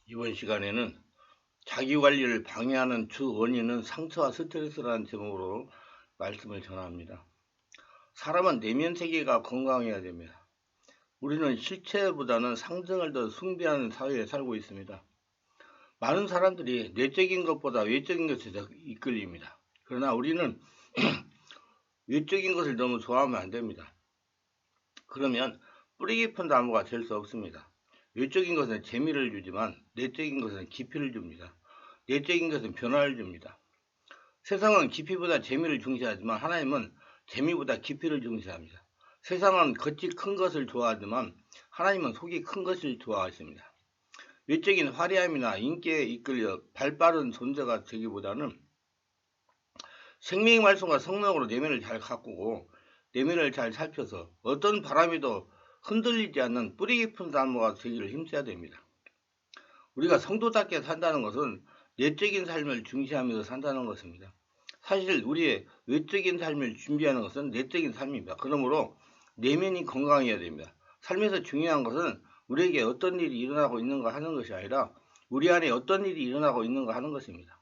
이번 시간에는 자기관리를 방해하는 주 원인은 상처와 스트레스라는 제목으로 말씀을 전합니다. 사람은 내면 세계가 건강해야 됩니다. 우리는 실체보다는 상징을 더 숭배하는 사회에 살고 있습니다. 많은 사람들이 내적인 것보다 외적인 것에 더 이끌립니다. 그러나 우리는 외적인 것을 너무 좋아하면 안 됩니다. 그러면 뿌리 깊은 나무가 될 수 없습니다. 외적인 것은 재미를 주지만 내적인 것은 깊이를 줍니다. 내적인 것은 변화를 줍니다. 세상은 깊이보다 재미를 중시하지만 하나님은 재미보다 깊이를 중시합니다. 세상은 겉이 큰 것을 좋아하지만 하나님은 속이 큰 것을 좋아하십니다. 외적인 화려함이나 인기에 이끌려 발빠른 존재가 되기보다는 생명의 말씀과 성령으로 내면을 잘 가꾸고 내면을 잘 살펴서 어떤 바람에도 흔들리지 않는 뿌리 깊은 나무가 되기를 힘써야 됩니다. 우리가 성도답게 산다는 것은 내적인 삶을 중시하면서 산다는 것입니다. 사실 우리의 외적인 삶을 준비하는 것은 내적인 삶입니다. 그러므로 내면이 건강해야 됩니다. 삶에서 중요한 것은 우리에게 어떤 일이 일어나고 있는가 하는 것이 아니라 우리 안에 어떤 일이 일어나고 있는가 하는 것입니다.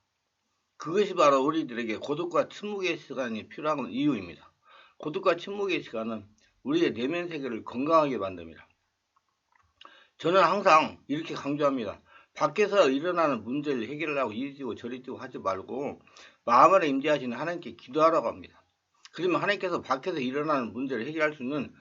그것이 바로 우리들에게 고독과 침묵의 시간이 필요한 이유입니다. 고독과 침묵의 시간은 우리의 내면 세계를 건강하게 만듭니다. 저는 항상 이렇게 강조합니다. 밖에서 일어나는 문제를 해결하려고 이리 뛰고 저리 뛰고 하지 말고 마음 안에 임재하시는 하나님께 기도하라고 합니다. 그러면 하나님께서 밖에서 일어나는 문제를 해결할 수 있는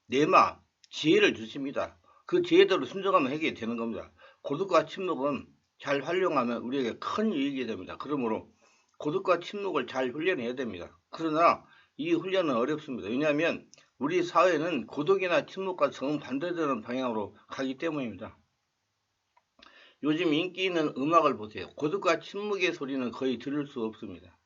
내마, 지혜를 주십니다. 그 지혜대로 순종하면 해결이 되는 겁니다. 고독과 침묵은 잘 활용하면 우리에게 큰 이익이 됩니다. 그러므로 고독과 침묵을 잘 훈련해야 됩니다. 그러나 이 훈련은 어렵습니다. 왜냐하면 우리 사회는 고독이나 침묵과 정반대되는 방향으로 가기 때문입니다. 요즘 인기 있는 음악을 보세요. 고독과 침묵의 소리는 거의 들을 수 없습니다.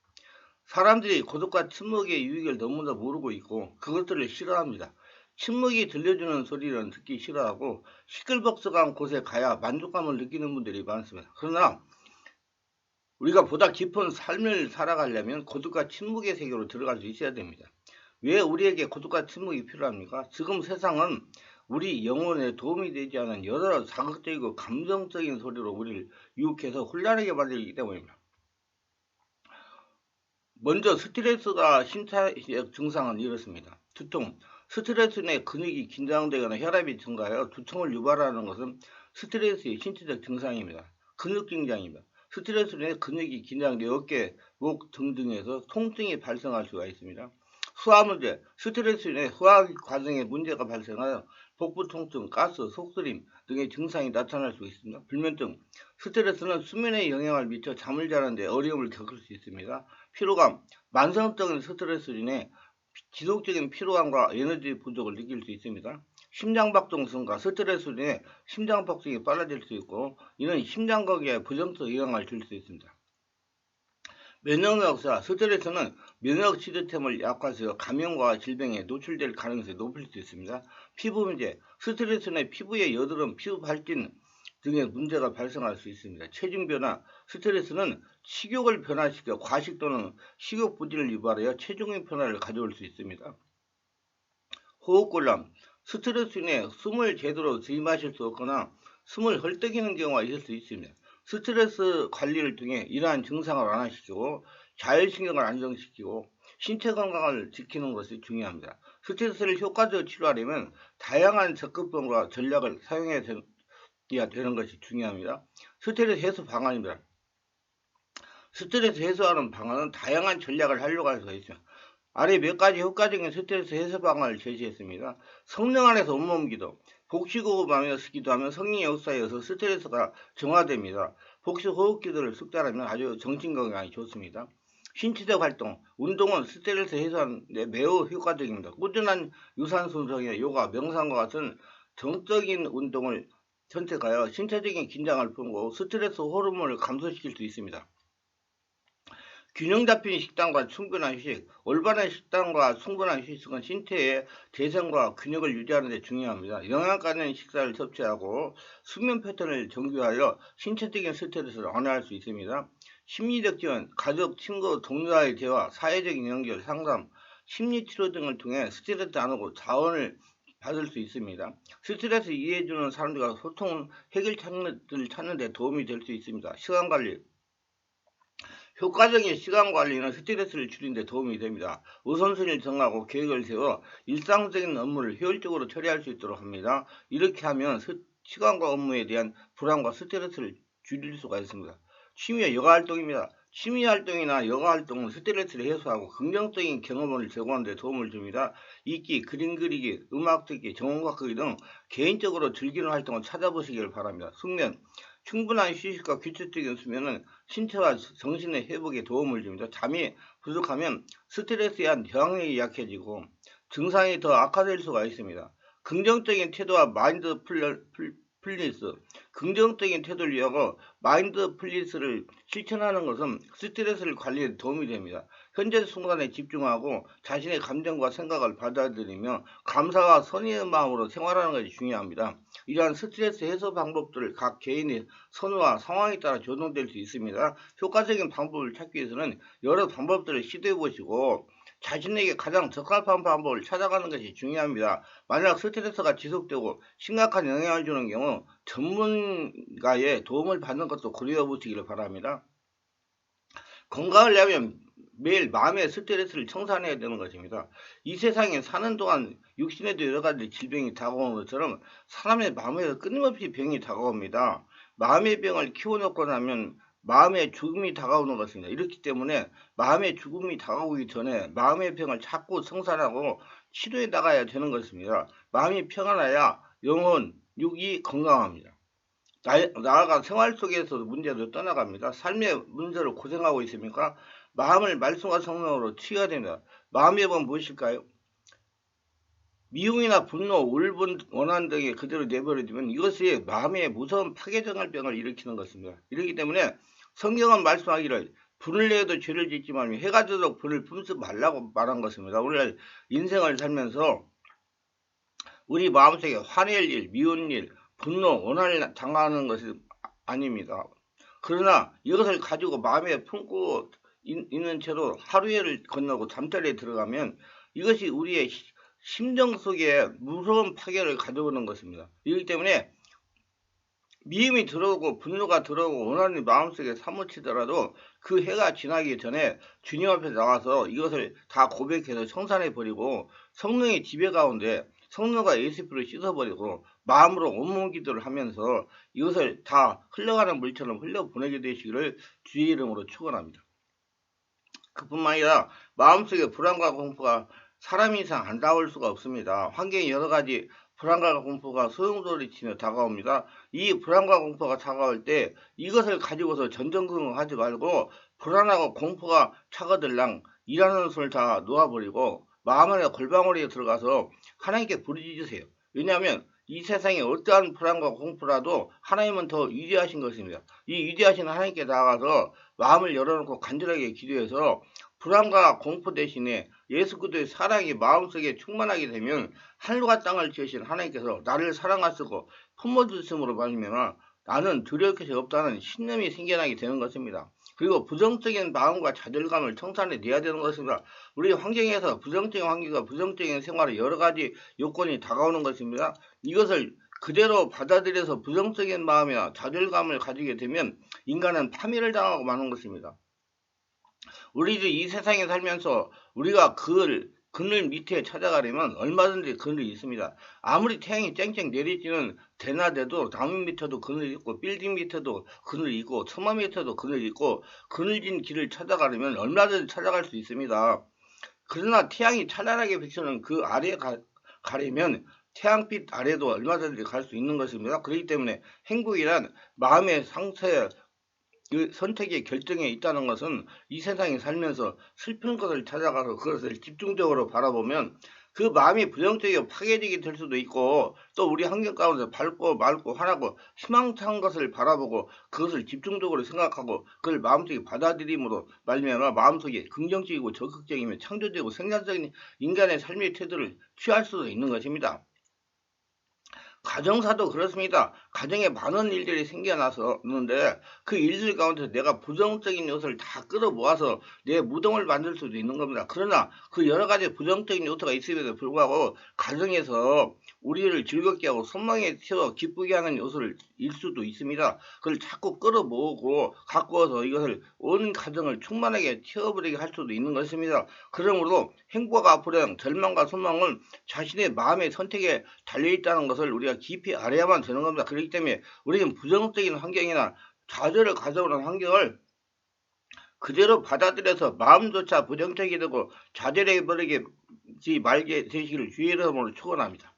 사람들이 고독과 침묵의 유익을 너무나 모르고 있고 그것들을 싫어합니다. 침묵이 들려주는 소리는 듣기 싫어하고 시끌벅적한 곳에 가야 만족감을 느끼는 분들이 많습니다. 그러나 우리가 보다 깊은 삶을 살아가려면 고독과 침묵의 세계로 들어갈 수 있어야 됩니다. 왜 우리에게 고독과 침묵이 필요합니까? 지금 세상은 우리 영혼에 도움이 되지 않은 여러 자극적이고 감정적인 소리로 우리를 유혹해서 혼란하게 만들기 때문입니다. 먼저 스트레스가 신체적 증상은 이렇습니다. 두통, 스트레스 내 근육이 긴장되거나 혈압이 증가하여 두통을 유발하는 것은 스트레스의 신체적 증상입니다. 근육 긴장입니다. 스트레스 내 근육이 긴장되어 어깨, 목 등등에서 통증이 발생할 수가 있습니다. 소화 문제, 스트레스 내 소화 과정에 문제가 발생하여 복부 통증, 가스, 속쓰림 등의 증상이 나타날 수 있습니다. 불면증, 스트레스는 수면에 영향을 미쳐 잠을 자는데 어려움을 겪을 수 있습니다. 피로감, 만성적인 스트레스로 인해 지속적인 피로감과 에너지 부족을 느낄 수 있습니다. 심장박동 증가, 스트레스로 인해 심장박동이 빨라질 수 있고 이는 심장건강에 부정적 영향을 줄 수 있습니다. 면역력사, 스트레스는 면역 시스템을 약화해서 감염과 질병에 노출될 가능성이 높을 수 있습니다. 피부 문제, 스트레스 내 피부의 여드름, 피부 발진 등의 문제가 발생할 수 있습니다. 체중 변화, 스트레스는 식욕을 변화시켜 과식 또는 식욕 부진을 유발하여 체중의 변화를 가져올 수 있습니다. 호흡곤란, 스트레스 인해 숨을 제대로 들이마실 수 없거나 숨을 헐떡이는 경우가 있을 수 있습니다. 스트레스 관리를 통해 이러한 증상을 완화시키고 자율신경을 안정시키고 신체 건강을 지키는 것이 중요합니다. 스트레스를 효과적으로 치료하려면 다양한 접근법과 전략을 사용해야 되는 것이 중요합니다. 스트레스 해소 방안입니다. 스트레스 해소하는 방안은 다양한 전략을 활용할 수가 있습니다. 아래 몇 가지 효과적인 스트레스 해소 방안을 제시했습니다. 성령 안에서 온몸 기도, 복식호흡하며 기도하면 성령의 역사에서 스트레스가 정화됩니다. 복식호흡 기도를 숙달하면 아주 정신건강에 좋습니다. 신체적 활동, 운동은 스트레스 해소하는 데 매우 효과적입니다. 꾸준한 유산소 운동이나 요가, 명상과 같은 정적인 운동을 선택하여 신체적인 긴장을 풀고 스트레스 호르몬을 감소시킬 수 있습니다. 균형 잡힌 식단과 충분한 휴식, 올바른 식단과 충분한 휴식은 신체의 재생과 균형을 유지하는 데 중요합니다. 영양가 있는 식사를 섭취하고 수면 패턴을 정교하여 신체적인 스트레스를 완화할 수 있습니다. 심리적 지원, 가족, 친구, 동료와의 대화, 사회적인 연결, 상담, 심리치료 등을 통해 스트레스 안 오고 자원을 받을 수 있습니다. 스트레스 이해해주는 사람들과 소통 해결책을 찾는 데 도움이 될 수 있습니다. 시간관리, 효과적인 시간관리는 스트레스를 줄이는 데 도움이 됩니다. 우선순위를 정하고 계획을 세워 일상적인 업무를 효율적으로 처리할 수 있도록 합니다. 이렇게 하면 시간과 업무에 대한 불안과 스트레스를 줄일 수가 있습니다. 취미와 여가활동입니다. 취미활동이나 여가활동은 스트레스를 해소하고 긍정적인 경험을 제공하는 데 도움을 줍니다. 읽기, 그림 그리기, 음악 듣기, 전공과 크기 등 개인적으로 즐기는 활동을 찾아보시길 바랍니다. 숙면, 충분한 휴식과 규칙적인 수면은 신체와 정신의 회복에 도움을 줍니다. 잠이 부족하면 스트레스에 대한 저항력이 약해지고 증상이 더 악화될 수가 있습니다. 긍정적인 태도와 마인드풀니스, 긍정적인 태도를 위하고 마인드풀니스를 실천하는 것은 스트레스를 관리에 도움이 됩니다. 현재 순간에 집중하고 자신의 감정과 생각을 받아들이며 감사와 선의의 마음으로 생활하는 것이 중요합니다. 이러한 스트레스 해소 방법들을 각 개인의 선호와 상황에 따라 조정될 수 있습니다. 효과적인 방법을 찾기 위해서는 여러 방법들을 시도해 보시고 자신에게 가장 적합한 방법을 찾아가는 것이 중요합니다. 만약 스트레스가 지속되고 심각한 영향을 주는 경우 전문가의 도움을 받는 것도 고려해 보시기를 바랍니다. 건강을 위하면 매일 마음의 스트레스를 청산해야 되는 것입니다. 이 세상에 사는 동안 육신에도 여러 가지 질병이 다가오는 것처럼 사람의 마음에도 끊임없이 병이 다가옵니다. 마음의 병을 키워놓고 나면 마음의 죽음이 다가오는 것입니다. 이렇기 때문에 마음의 죽음이 다가오기 전에 마음의 병을 자꾸 청산하고 치료해 나가야 되는 것입니다. 마음이 평안해야 영혼, 육이 건강합니다. 나아가 생활 속에서도 문제도 떠나갑니다. 삶의 문제로 고생하고 있습니까? 마음을 말씀과 성령으로 치유해야 됩니다. 마음의 병은 무엇일까요? 미움이나 분노, 울분, 원한 등에 그대로 내버려두면 이것이 마음의 무서운 파괴적인 병을 일으키는 것입니다. 이렇기 때문에 성경은 말씀하기를 분을 내어도 죄를 짓지 말며 해가 져도 분을 품지 말라고 말한 것입니다. 오늘 인생을 살면서 우리 마음속에 화낼 일, 미운 일, 분노, 원한을 당하는 것이 아닙니다. 그러나 이것을 가지고 마음에 품고 있는 채로 하루를 건너고 잠자리에 들어가면 이것이 우리의 심정 속에 무서운 파괴를 가져오는 것입니다. 이렇기 때문에 미움이 들어오고 분노가 들어오고 원한이 마음속에 사무치더라도 그 해가 지나기 전에 주님 앞에 나와서 이것을 다 고백해서 청산해버리고 성령의 지배 가운데 성령과 예수피로 씻어버리고 마음으로 온몸 기도를 하면서 이것을 다 흘러가는 물처럼 흘려보내게 되시기를 주의 이름으로 축원합니다. 그뿐만 아니라 마음속에 불안과 공포가 사람 이상 안 닿을 수가 없습니다. 환경이 여러 가지 불안과 공포가 소용돌이치며 다가옵니다. 이 불안과 공포가 다가올 때 이것을 가지고서 전전긍긍하지 말고 불안하고 공포가 차거들랑 일하는 손을 다 놓아버리고 마음 안에 골방울에 들어가서 하나님께 부르짖으세요. 왜냐하면 이 세상에 어떠한 불안과 공포라도 하나님은 더 위대하신 것입니다. 이 위대하신 하나님께 나아가서 마음을 열어놓고 간절하게 기도해서 불안과 공포 대신에 예수 그리스도의 사랑이 마음속에 충만하게 되면 하늘과 땅을 지으신 하나님께서 나를 사랑하시고 품어주심으로 말미암아 나는 두려울 것이 없다는 신념이 생겨나게 되는 것입니다. 그리고 부정적인 마음과 좌절감을 청산해내야 되는 것입니다. 우리 환경에서 부정적인 환경과 부정적인 생활에 여러 가지 요건이 다가오는 것입니다. 이것을 그대로 받아들여서 부정적인 마음이나 좌절감을 가지게 되면 인간은 파멸을 당하고 마는 것입니다. 우리도 이 세상에 살면서 우리가 그늘 밑에 찾아가려면 얼마든지 그늘이 있습니다. 아무리 태양이 쨍쨍 내리지는 대낮에도 나무 밑에도 그늘이 있고 빌딩 밑에도 그늘이 있고 처마 밑에도 그늘이 있고 그늘진 길을 찾아가려면 얼마든지 찾아갈 수 있습니다. 그러나 태양이 찬란하게 비추는 그 아래에 가려면 태양빛 아래도 얼마든지 갈 수 있는 것입니다. 그렇기 때문에 행복이란 마음의 상태 그 선택의 결정에 있다는 것은 이 세상에 살면서 슬픈 것을 찾아가서 그것을 집중적으로 바라보면 그 마음이 부정적이고 파괴적이 될 수도 있고 또 우리 환경 가운데 밝고 맑고 환하고 희망찬 것을 바라보고 그것을 집중적으로 생각하고 그걸 마음속에 받아들임으로 말미암아 마음속에 긍정적이고 적극적이며 창조적이고 생산적인 인간의 삶의 태도를 취할 수도 있는 것입니다. 가정사도 그렇습니다. 가정에 많은 일들이 생겨나서는데 그 일들 가운데 내가 부정적인 요소를 다 끌어모아서 내 무덤을 만들 수도 있는 겁니다. 그러나 그 여러 가지 부정적인 요소가 있음에도 불구하고 가정에서 우리를 즐겁게 하고 선망에 채워 기쁘게 하는 요소를 일 수도 있습니다. 그걸 자꾸 끌어모으고 갖고 와서 이것을 온 가정을 충만하게 채워버리게 할 수도 있는 것입니다. 그러므로 행복과 불행, 절망과 소망은 자신의 마음의 선택에 달려있다는 것을 우리가 깊이 알아야만 되는 겁니다. 그렇기 때문에 우리는 부정적인 환경이나 좌절을 가져오는 환경을 그대로 받아들여서 마음조차 부정적이 되고 좌절해버리지 말게 되시기를 주의 이름으로 축원합니다.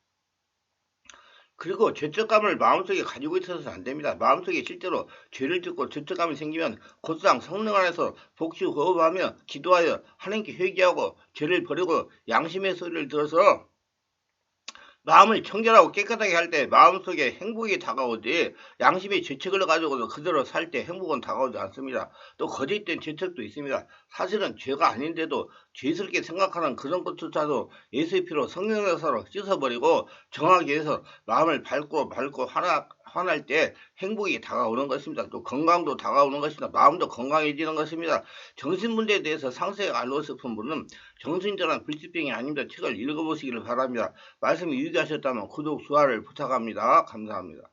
그리고 죄책감을 마음속에 가지고 있어서는 안 됩니다. 마음속에 실제로 죄를 짓고 죄책감이 생기면 곧장 성령 안에서 복수 호흡하며 기도하여 하나님께 회개하고 죄를 버리고 양심의 소리를 들어서 마음을 청결하고 깨끗하게 할 때 마음속에 행복이 다가오지 양심의 죄책을 가지고도 그대로 살 때 행복은 다가오지 않습니다. 또 거짓된 죄책도 있습니다. 사실은 죄가 아닌데도 죄스럽게 생각하는 그런 것조차도 예수의 피로 성령의 사로 씻어버리고 정하게 해서 마음을 밝고 환할 때 행복이 다가오는 것입니다. 또 건강도 다가오는 것입니다. 마음도 건강해지는 것입니다. 정신문제에 대해서 상세히 알고 싶은 분은 정신질환 불치병이 아닙니다. 책을 읽어보시기를 바랍니다. 말씀이 유익하셨다면 구독, 좋아요를 부탁합니다. 감사합니다.